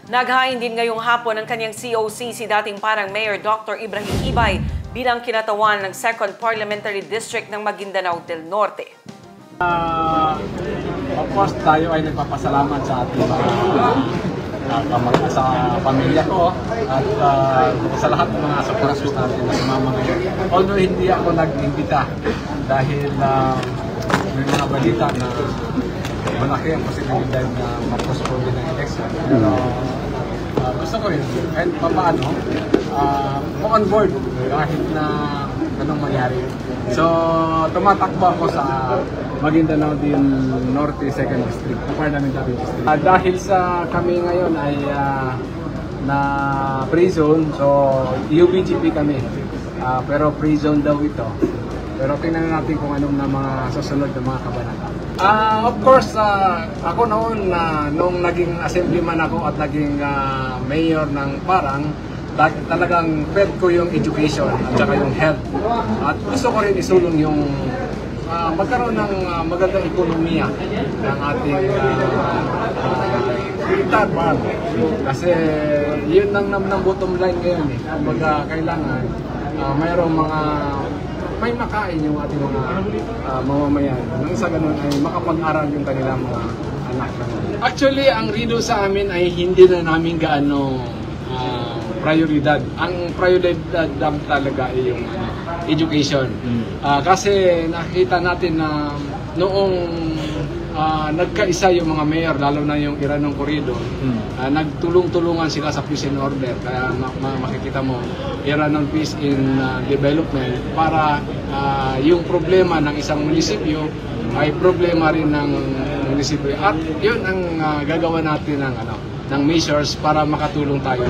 Naghain din ngayong hapon ng kanyang COC si dating parang Mayor Dr. Ibrahim Ibay bilang kinatawan ng 2nd Parliamentary District ng Maguindanao del Norte. Of course, tayo ay nagpapasalamat sa ating sa pamilya ko at sa lahat ng mga supporters natin na sumama ngayon. Although hindi ako nag-imbita dahil may mga balita na malaki ang posibilidad na ma-postpone ng election. Pero gusto ko rin, kahit paano, on board kahit na anong mangyari. So, tumatakbo ako sa Maguindanao del Norte 2nd District, Parliamentary District. Dahil sa kami ngayon ay na pre-zone, so UBGP kami. Pero pre-zone daw ito. Pero tingnan natin kung anong na mga susunod na mga kabanata. Of course, ako noon nung naging assemblyman ako at naging mayor ng Parang, talagang pet ko yung education at saka yung health. At gusto ko rin isulong yung magkaroon ng magandang ekonomiya ng ating Parang. Kasi yun ang bottom line ngayon eh. Kumbaga kailangan mayroong may makain yung ating mga mamamayan. Nang sa ganun ay makapag-aral yung kanilang mga anak. Actually, ang rido sa amin ay hindi na namin gaano prioridad. Ang prioridad lang talaga ay yung education. Kasi nakita natin na noong nagkaisa yung mga mayor, lalo na yung Iranong Corridor, nagtulong-tulungan sila sa peace and order. Kaya makikita mo, Iranon Peace in Development para yung problema ng isang munisipyo ay problema rin ng munisipyo. At yun ang gagawa natin ng measures para makatulong tayo.